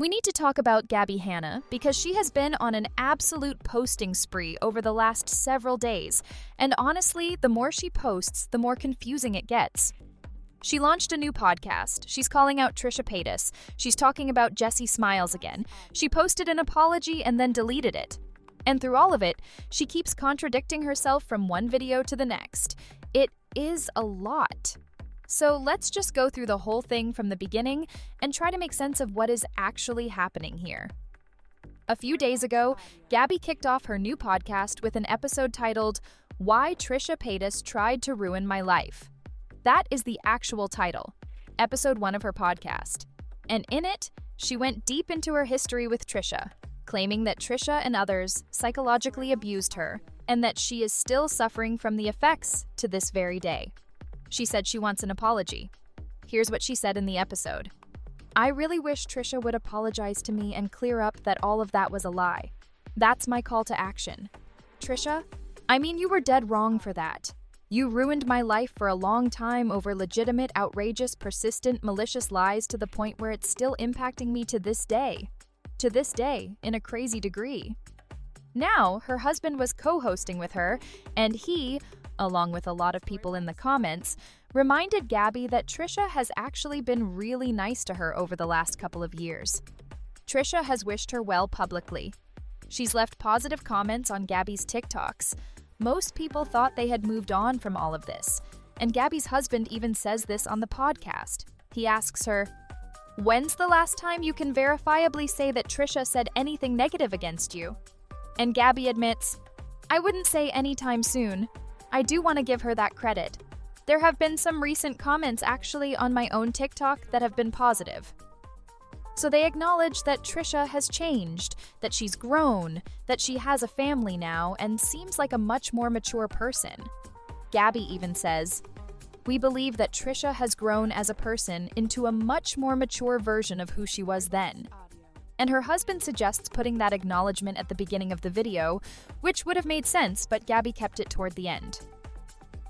We need to talk about Gabbie Hanna because she has been on an absolute posting spree over the last several days, and honestly, the more she posts, the more confusing it gets. She launched a new podcast. She's calling out Trisha Paytas. She's talking about Jessie Smiles again. She posted an apology and then deleted it. And through all of it, she keeps contradicting herself from one video to the next. It is a lot. So let's just go through the whole thing from the beginning and try to make sense of what is actually happening here. A few days ago, Gabbie kicked off her new podcast with an episode titled, "Why Trisha Paytas Tried to Ruin My Life." That is the actual title, episode 1 of her podcast. And in it, she went deep into her history with Trisha, claiming that Trisha and others psychologically abused her and that she is still suffering from the effects to this very day. She said she wants an apology. Here's what she said in the episode. "I really wish Trisha would apologize to me and clear up that all of that was a lie. That's my call to action. Trisha, you were dead wrong for that. You ruined my life for a long time over legitimate, outrageous, persistent, malicious lies to the point where it's still impacting me to this day. To this day, in a crazy degree." Now, her husband was co-hosting with her, and he, along with a lot of people in the comments, reminded Gabbie that Trisha has actually been really nice to her over the last couple of years. Trisha has wished her well publicly. She's left positive comments on Gabbie's TikToks. Most people thought they had moved on from all of this, and Gabbie's husband even says this on the podcast. He asks her, "When's the last time you can verifiably say that Trisha said anything negative against you?" And Gabbie admits, "I wouldn't say anytime soon. I do want to give her that credit. There have been some recent comments actually on my own TikTok that have been positive." So they acknowledge that Trisha has changed, that she's grown, that she has a family now, and seems like a much more mature person. Gabbie even says, "We believe that Trisha has grown as a person into a much more mature version of who she was then." And her husband suggests putting that acknowledgement at the beginning of the video, which would have made sense, but Gabbie kept it toward the end.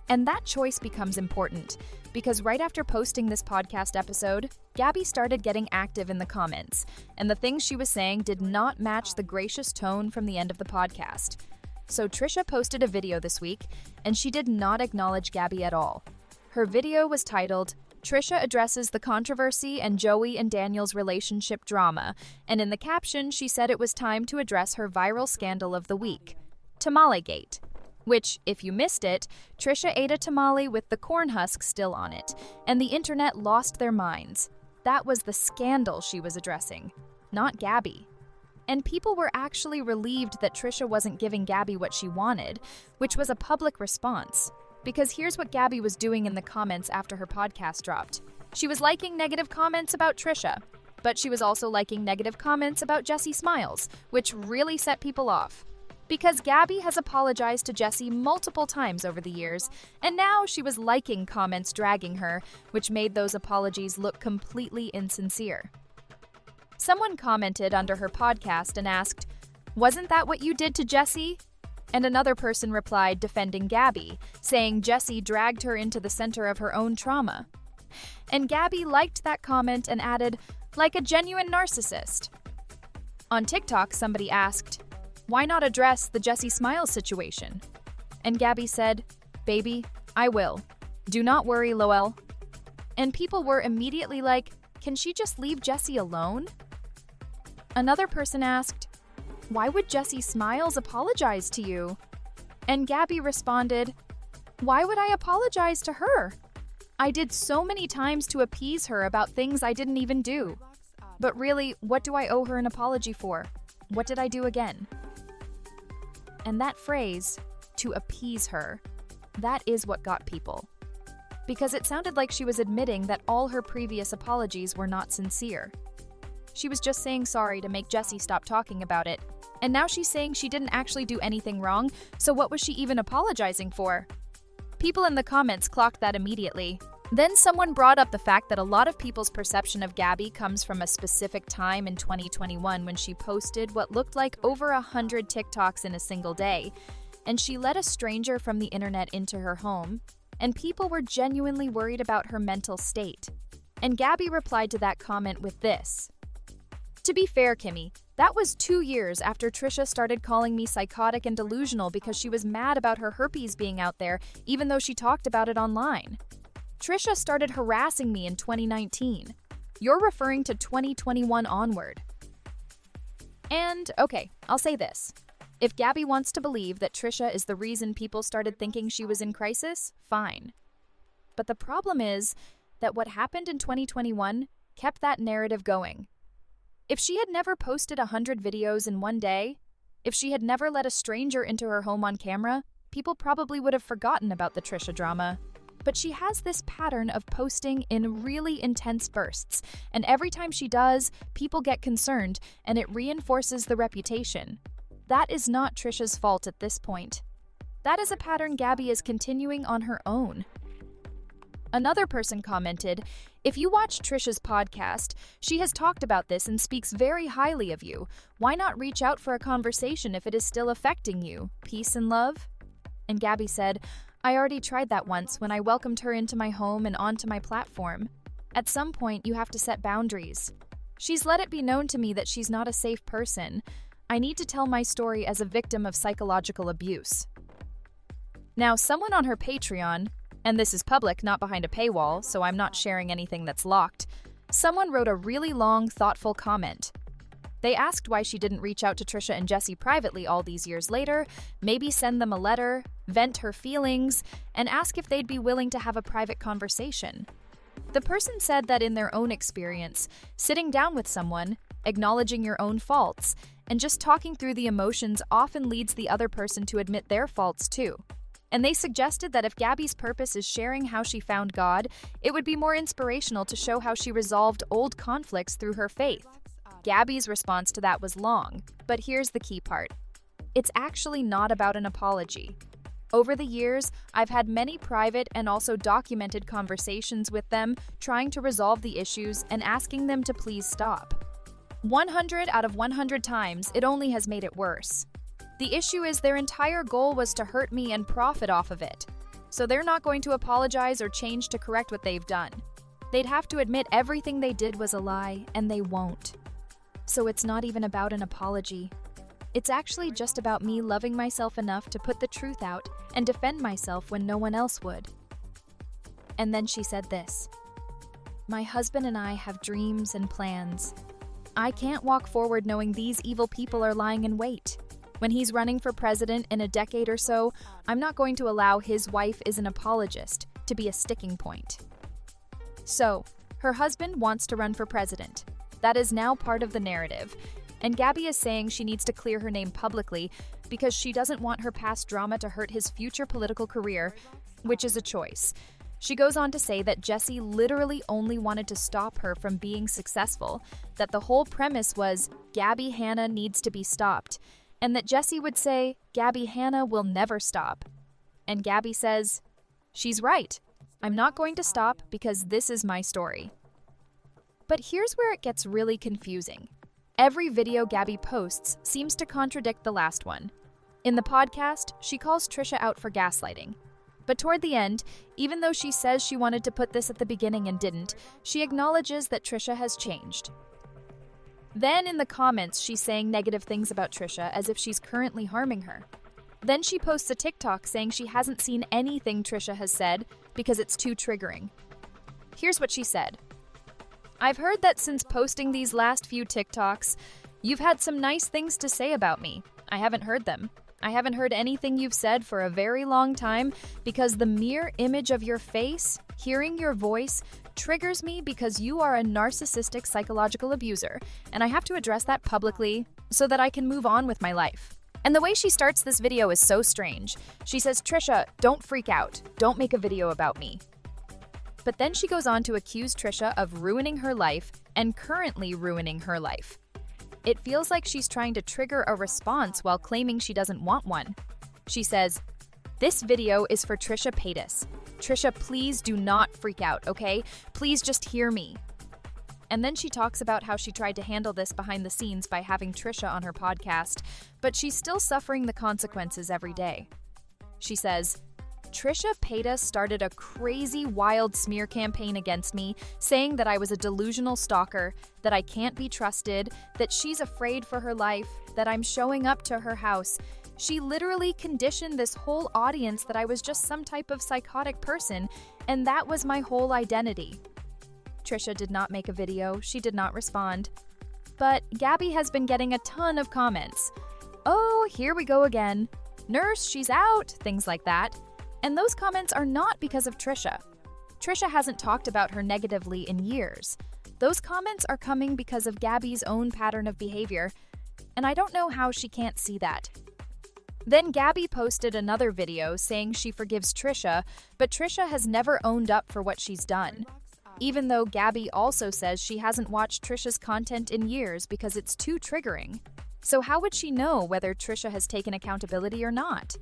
And that choice becomes important, because right after posting this podcast episode, Gabbie started getting active in the comments, and the things she was saying did not match the gracious tone from the end of the podcast. So Trisha posted a video this week, and she did not acknowledge Gabbie at all. Her video was titled, "Trisha Addresses the Controversy and Joey and Daniel's Relationship Drama," and in the caption she said it was time to address her viral scandal of the week, Tamalegate. Which, if you missed it, Trisha ate a tamale with the corn husk still on it, and the internet lost their minds. That was the scandal she was addressing, not Gabbie. And people were actually relieved that Trisha wasn't giving Gabbie what she wanted, which was a public response. Because here's what Gabbie was doing in the comments after her podcast dropped. She was liking negative comments about Trisha, but she was also liking negative comments about Jessie Smiles, which really set people off. Because Gabbie has apologized to Jessie multiple times over the years, and now she was liking comments dragging her, which made those apologies look completely insincere. Someone commented under her podcast and asked, "Wasn't that what you did to Jessie?" And another person replied defending Gabbie, saying Jessie dragged her into the center of her own trauma. And Gabbie liked that comment and added, "Like a genuine narcissist." On TikTok, somebody asked, "Why not address the Jessie Smiles situation?" And Gabbie said, "Baby, I will. Do not worry, Lowell." And people were immediately like, "Can she just leave Jessie alone?" Another person asked, "Why would Jessie Smiles apologize to you?" And Gabbie responded, "Why would I apologize to her? I did so many times to appease her about things I didn't even do. But really, what do I owe her an apology for? What did I do again?" And that phrase, "to appease her," that is what got people. Because it sounded like she was admitting that all her previous apologies were not sincere. She was just saying sorry to make Jessie stop talking about it. And now she's saying she didn't actually do anything wrong, so what was she even apologizing for? People in the comments clocked that immediately. Then someone brought up the fact that a lot of people's perception of Gabbie comes from a specific time in 2021 when she posted what looked like over 100 TikToks in a single day, and she let a stranger from the internet into her home, and people were genuinely worried about her mental state. And Gabbie replied to that comment with this, To be fair, Kimmy, that was 2 years after Trisha started calling me psychotic and delusional because she was mad about her herpes being out there, even though she talked about it online. Trisha started harassing me in 2019. You're referring to 2021 onward. And, okay, I'll say this. If Gabbie wants to believe that Trisha is the reason people started thinking she was in crisis, fine. But the problem is that what happened in 2021 kept that narrative going. If she had never posted 100 videos in one day, if she had never let a stranger into her home on camera, people probably would have forgotten about the Trisha drama. But she has this pattern of posting in really intense bursts, and every time she does, people get concerned, and it reinforces the reputation. That is not Trisha's fault at this point. That is a pattern Gabbie is continuing on her own. Another person commented, "If you watch Trisha's podcast, she has talked about this and speaks very highly of you. Why not reach out for a conversation if it is still affecting you? Peace and love?" And Gabbie said, "I already tried that once when I welcomed her into my home and onto my platform. At some point, you have to set boundaries. She's let it be known to me that she's not a safe person. I need to tell my story as a victim of psychological abuse." Now, someone on her Patreon, and this is public, not behind a paywall, so I'm not sharing anything that's locked, someone wrote a really long, thoughtful comment. They asked why she didn't reach out to Trisha and Jesse privately all these years later, maybe send them a letter, vent her feelings, and ask if they'd be willing to have a private conversation. The person said that in their own experience, sitting down with someone, acknowledging your own faults, and just talking through the emotions often leads the other person to admit their faults too. And they suggested that if Gabbie's purpose is sharing how she found God, it would be more inspirational to show how she resolved old conflicts through her faith. Gabbie's response to that was long, but here's the key part. It's actually not about an apology. Over the years, I've had many private and also documented conversations with them trying to resolve the issues and asking them to please stop. 100 out of 100 times, it only has made it worse. The issue is their entire goal was to hurt me and profit off of it. So they're not going to apologize or change to correct what they've done. They'd have to admit everything they did was a lie, and they won't. So it's not even about an apology. It's actually just about me loving myself enough to put the truth out and defend myself when no one else would. And then she said this. "My husband and I have dreams and plans. I can't walk forward knowing these evil people are lying in wait. When he's running for president in a decade or so, I'm not going to allow his wife is an apologist to be a sticking point." So, her husband wants to run for president. That is now part of the narrative. And Gabbie is saying she needs to clear her name publicly because she doesn't want her past drama to hurt his future political career, which is a choice. She goes on to say that Jesse literally only wanted to stop her from being successful, that the whole premise was Gabbie Hanna needs to be stopped, and that Jesse would say, "Gabbie Hanna will never stop." And Gabbie says, "She's right. I'm not going to stop because this is my story." But here's where it gets really confusing. Every video Gabbie posts seems to contradict the last one. In the podcast, she calls Trisha out for gaslighting. But toward the end, even though she says she wanted to put this at the beginning and didn't, she acknowledges that Trisha has changed. Then in the comments, she's saying negative things about Trisha as if she's currently harming her. Then she posts a TikTok saying she hasn't seen anything Trisha has said because it's too triggering. Here's what she said. "I've heard that since posting these last few TikToks, you've had some nice things to say about me. I haven't heard them. I haven't heard anything you've said for a very long time because the mere image of your face, hearing your voice, triggers me because you are a narcissistic psychological abuser, and I have to address that publicly so that I can move on with my life." And the way she starts this video is so strange. She says, "Trisha, don't freak out. Don't make a video about me." But then she goes on to accuse Trisha of ruining her life and currently ruining her life. It feels like she's trying to trigger a response while claiming she doesn't want one. She says, "This video is for Trisha Paytas. Trisha, please do not freak out, okay? Please just hear me." And then she talks about how she tried to handle this behind the scenes by having Trisha on her podcast, but she's still suffering the consequences every day. She says, Trisha Paytas started a crazy, wild smear campaign against me, saying that I was a delusional stalker, that I can't be trusted, that she's afraid for her life, that I'm showing up to her house. She literally conditioned this whole audience that I was just some type of psychotic person, and that was my whole identity. Trisha did not make a video, she did not respond. But Gabbie has been getting a ton of comments. "Oh, here we go again. Nurse, she's out," things like that. And those comments are not because of Trisha. Trisha hasn't talked about her negatively in years. Those comments are coming because of Gabbie's own pattern of behavior, and I don't know how she can't see that. Then Gabbie posted another video saying she forgives Trisha, but Trisha has never owned up for what she's done. Even though Gabbie also says she hasn't watched Trisha's content in years because it's too triggering. So how would she know whether Trisha has taken accountability or not?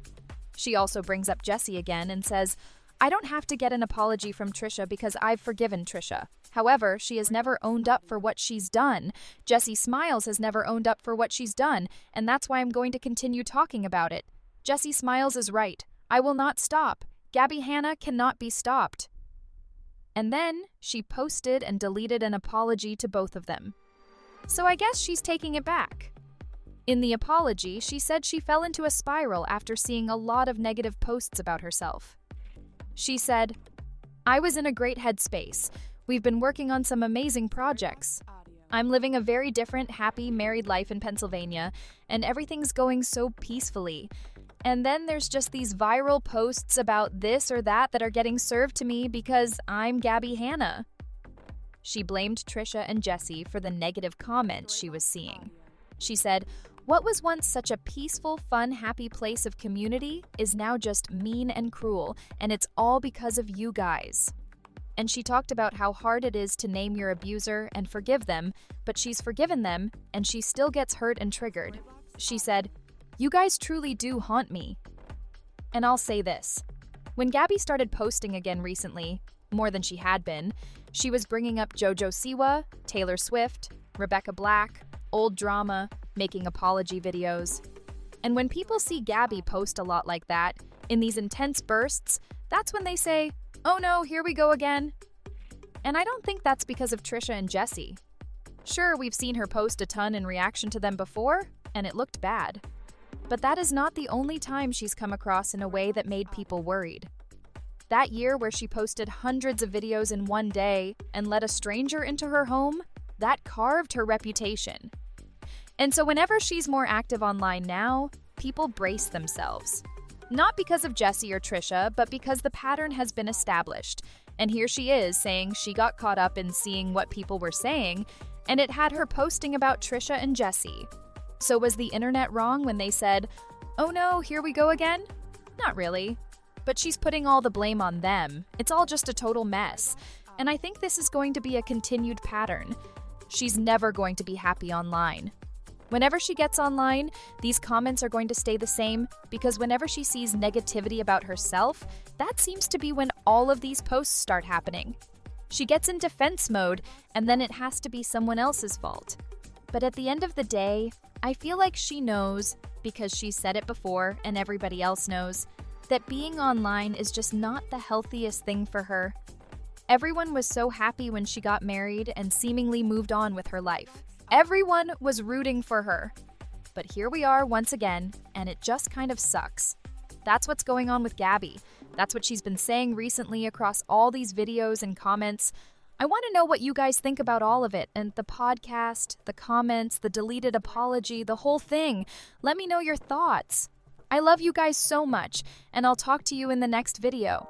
She also brings up Jessie again and says, "I don't have to get an apology from Trisha because I've forgiven Trisha. However, she has never owned up for what she's done. Jessie Smiles has never owned up for what she's done, and that's why I'm going to continue talking about it. Jessie Smiles is right. I will not stop. Gabbie Hanna cannot be stopped." And then she posted and deleted an apology to both of them. So I guess she's taking it back. In the apology, she said she fell into a spiral after seeing a lot of negative posts about herself. She said, "I was in a great headspace. We've been working on some amazing projects. I'm living a very different, happy, married life in Pennsylvania, and everything's going so peacefully. And then there's just these viral posts about this or that are getting served to me because I'm Gabbie Hanna." She blamed Trisha and Jessie for the negative comments she was seeing. She said, "What was once such a peaceful, fun, happy place of community is now just mean and cruel, and it's all because of you guys." And she talked about how hard it is to name your abuser and forgive them, but she's forgiven them, and she still gets hurt and triggered. She said, "You guys truly do haunt me." And I'll say this. When Gabbie started posting again recently, more than she had been, she was bringing up JoJo Siwa, Taylor Swift, Rebecca Black, old drama, making apology videos. And when people see Gabbie post a lot like that, in these intense bursts, that's when they say, "Oh no, here we go again." And I don't think that's because of Trisha and Jessie. Sure, we've seen her post a ton in reaction to them before, and it looked bad. But that is not the only time she's come across in a way that made people worried. That year where she posted hundreds of videos in one day and let a stranger into her home, that carved her reputation. And so whenever she's more active online now, people brace themselves. Not because of Jessie or Trisha, but because the pattern has been established. And here she is saying she got caught up in seeing what people were saying, and it had her posting about Trisha and Jessie. So was the internet wrong when they said, "Oh no, here we go again"? Not really. But she's putting all the blame on them. It's all just a total mess. And I think this is going to be a continued pattern. She's never going to be happy online. Whenever she gets online, these comments are going to stay the same because whenever she sees negativity about herself, that seems to be when all of these posts start happening. She gets in defense mode, and then it has to be someone else's fault. But at the end of the day, I feel like she knows, because she's said it before and everybody else knows, that being online is just not the healthiest thing for her. Everyone was so happy when she got married and seemingly moved on with her life. Everyone was rooting for her. But here we are once again, and it just kind of sucks. That's what's going on with Gabbie. That's what she's been saying recently across all these videos and comments. I want to know what you guys think about all of it, and the podcast, the comments, the deleted apology, the whole thing. Let me know your thoughts. I love you guys so much, and I'll talk to you in the next video.